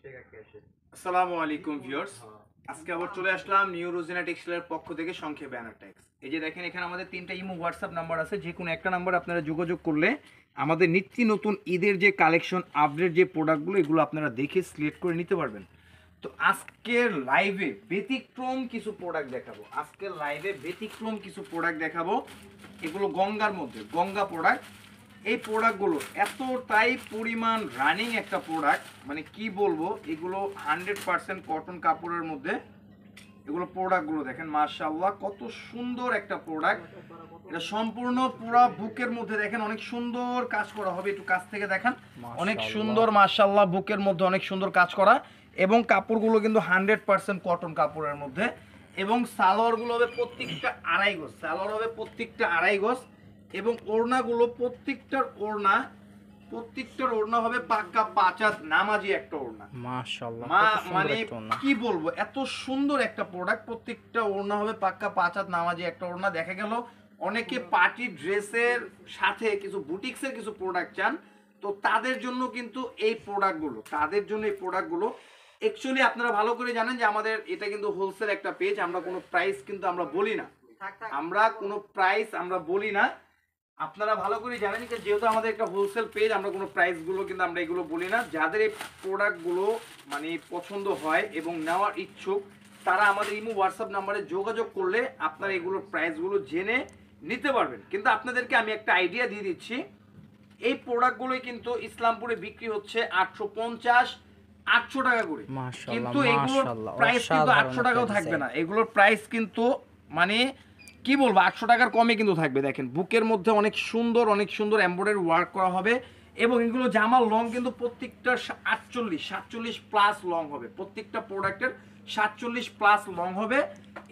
টাকা ক্যাশে। আসসালামু আলাইকুম ভিউয়ার্স, আজকে আবার চলে আসলাম নিউ রোজিনা টেক্সটাইলের পক্ষ থেকে সংক্ষেপে ব্যানার ট্যাক্স। এই যে দেখেন এখানে আমাদের 3টা ইমো হোয়াটসঅ্যাপ নাম্বার আছে, যে কোনো একটা নাম্বার আপনারা যোগাযোগ করলে আমাদের নিত্য নতুন ঈদের যে কালেকশন আপডেট যে প্রোডাক্টগুলো এগুলো আপনারা দেখে সিলেক্ট করে নিতে পারবেন। তো আজকের লাইভে ব্যতিক্রম কিছু প্রোডাক্ট দেখাবো, এগুলো গঙ্গার মধ্যে গঙ্গা প্রোডাক্ট। এই প্রোডাক্টগুলো এতটাই পরিমাণ রানিং একটা প্রোডাক্ট, মানে কি বলবো, এগুলো 100% কটন কাপড়ের মধ্যে এগুলো প্রোডাক্টগুলো দেখেন মাশাআল্লাহ কত সুন্দর একটা প্রোডাক্ট। এটা সম্পূর্ণ পুরো বুকের মধ্যে দেখেন অনেক সুন্দর কাজ করা হবে, একটু কাছ থেকে দেখেন অনেক সুন্দর মাশাআল্লাহ, বুকের মধ্যে অনেক সুন্দর কাজ করা এবং কাপড়গুলো কিন্তু 100% কটন কাপড়ের মধ্যে এবং সালোয়ারগুলো হবে প্রত্যেকটা আড়াই গজ এবং ওড়নাগুলো প্রত্যেকটার ওড়না হবে পাক্কা 5 হাত নামাজি একটা ওড়না। মাশাআল্লাহ মানে কি বলবো, এত সুন্দর একটা প্রোডাক্ট, প্রত্যেকটা ওড়না হবে পাক্কা 5 হাত নামাজি একটা ওড়না। দেখা গেল অনেকে পার্টি ড্রেসের সাথে কিছু বুটিক্সের কিছু প্রোডাক্ট চান, তো তাদের জন্য কিন্তু এই প্রোডাক্টগুলো অ্যাকচুয়ালি আপনারা ভালো করে জানেন যে আমাদের এটা কিন্তু হোলসেল একটা পেজ, আমরা কোনো প্রাইস কিন্তু আমরা বলি না, আপনারা ভালো করে জানেন যে যেহেতু আমাদের একটা হোলসেল পেজ, আমরা কোনো প্রাইসগুলো কিন্তু আমরা এগুলো বলি না। যাদের এই প্রোডাক্টগুলো মানে পছন্দ হয় এবং নেওয়ার ইচ্ছুক তারা আমাদের ইমো হোয়াটসঅ্যাপ নাম্বারে যোগাযোগ করলে আপনারা এগুলোর প্রাইসগুলো জেনে নিতে পারবেন। কিন্তু আপনাদেরকে আমি একটা আইডিয়া দিয়ে দিচ্ছি, এই প্রোডাক্টগুলোই কিন্তু ইসলামপুরে বিক্রি হচ্ছে 850-800 টাকা করে, কিন্তু এগুলোর প্রাইস কিন্তু 800 টাকাও থাকবে না। এগুলোর প্রাইস কিন্তু মানে কি বলবো 800 টাকার কমে কিন্তু থাকবে। দেখেন বুকের মধ্যে অনেক সুন্দর এমব্রয়ডারি ওয়ার্ক করা হবে এবং এগুলো জামার লং কিন্তু প্রত্যেকটা 47 প্লাস লং হবে, প্রত্যেকটা প্রোডাক্টের 47 প্লাস লং হবে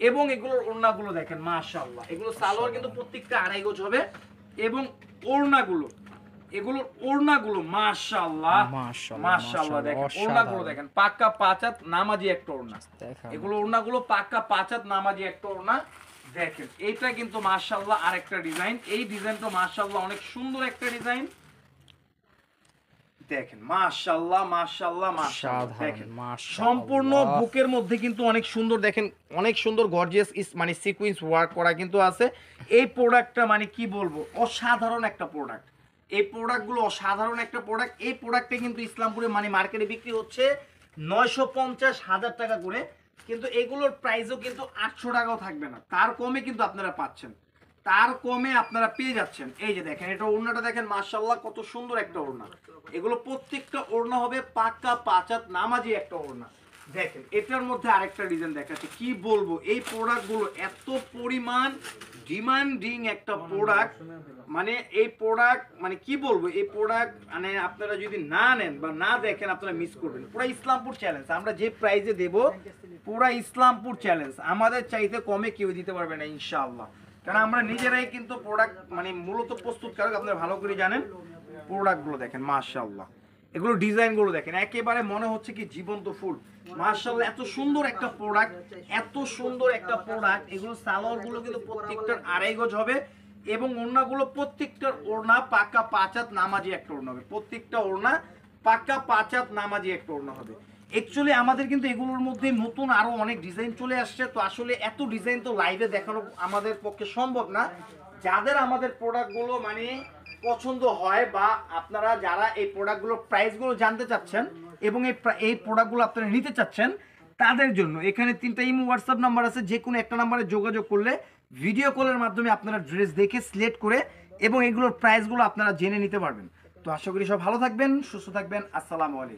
এবং এগুলোর ওড়নাগুলো দেখেন মাশাআল্লাহ, এগুলো সালোয়ার কিন্তু প্রত্যেকটা আড়াই গজ হবে এবং ওড়নাগুলো মাশাআল্লাহ দেখেন ওড়নাগুলো দেখেন পাক্কা 5 হাত নামাজি একটা ওড়না। এগুলো ওড়নাগুলো পাক্কা 5 হাত নামাজি একটা ওড়না। দেখেন এইটা কিন্তু মাশাআল্লাহ আরেকটা ডিজাইন, এই ডিজাইনটা মাশাআল্লাহ অনেক সুন্দর একটা ডিজাইন। দেখেন মাশাআল্লাহ দেখেন সম্পূর্ণ বুকের মধ্যে কিন্তু অনেক সুন্দর, দেখেন অনেক সুন্দর গর্জিয়াস মানে সিকোয়েন্স ওয়ার্ক করা কিন্তু আছে। এই প্রোডাক্টটা মানে কি বলবো অসাধারণ একটা প্রোডাক্ট, এই প্রোডাক্টগুলো অসাধারণ একটা প্রোডাক্ট। এই প্রোডাক্টে কিন্তু ইসলামপুরে মানে মার্কেটে বিক্রি হচ্ছে 950,000 টাকা করে, কিন্তু এগুলোর প্রাইসও কিন্তু 800 টাকাও থাকবে না, তার কমে কিন্তু আপনারা পাচ্ছেন, তার কমে আপনারা পেয়ে যাচ্ছেন। এই যে দেখেন এটা ওড়নাটা দেখেন মাশাআল্লাহ কত সুন্দর একটা ওড়না, এগুলো প্রত্যেকটা ওড়না হবে পাক্কা 5 হাত নামাজি একটা ওড়না। দেখেন এটার মধ্যে আরেকটা ডিজাইন দেখাচ্ছে, কি বলবো এই প্রোডাক্টগুলো এত পরিমাণ ডিমান্ডিং একটা প্রোডাক্ট, মানে এই প্রোডাক্ট মানে কি বলবো, এই প্রোডাক্ট মানে আপনারা যদি না নেন বা না দেখেন আপনারা মিস করবেন। পুরো ইসলামপুর চ্যালেঞ্জ, আমরা যে প্রাইসে দেব পুরো ইসলামপুর চ্যালেঞ্জ, আমাদের চাইতে কমে কেউ দিতে পারবে না ইনশাআল্লাহ, কারণ আমরা নিজেরাই কিন্তু প্রোডাক্ট মানে মূলত প্রস্তুতকারক, আপনারা ভালো করে জানেন। প্রোডাক্টগুলো দেখেন মাশাআল্লাহ, এগুলো ডিজাইনগুলো দেখেন একেবারে মনে হচ্ছে কি জীবন্ত ফুল মাশাআল্লাহ, এত সুন্দর একটা প্রোডাক্ট। এগুলো সালোয়ারগুলো কিন্তু প্রত্যেকটার আড়াই গজ হবে এবং ওড়নাগুলো প্রত্যেকটার ওড়না পাক্কা 5 হাত নামাজি একটা ওড়না হবে, প্রত্যেকটা ওড়না পাক্কা 5 হাত নামাজি একটা ওড়না হবে। অ্যাকচুয়ালি আমাদের কিন্তু এগুলোর মধ্যে নতুন আরো অনেক ডিজাইন চলে আসছে, তো আসলে এত ডিজাইন তো লাইভে দেখানো আমাদের পক্ষে সম্ভব না। যাদের আমাদের প্রোডাক্টগুলো মানে পছন্দ হয় বা আপনারা যারা এই প্রোডাক্টগুলোর প্রাইসগুলো জানতে চাচ্ছেন এবং এই প্রোডাক্টগুলো আপনারা নিতে চাচ্ছেন তাদের জন্য এখানে 3টা ইমো হোয়াটসঅ্যাপ নাম্বার আছে, যে কোনো একটা নাম্বারে যোগাযোগ করলে ভিডিও কলের মাধ্যমে আপনারা ড্রেস দেখে সিলেক্ট করে এবং এগুলোর প্রাইসগুলো আপনারা জেনে নিতে পারবেন। তো আশা করি সব ভালো থাকবেন, সুস্থ থাকবেন। আসসালামু আলাইকুম।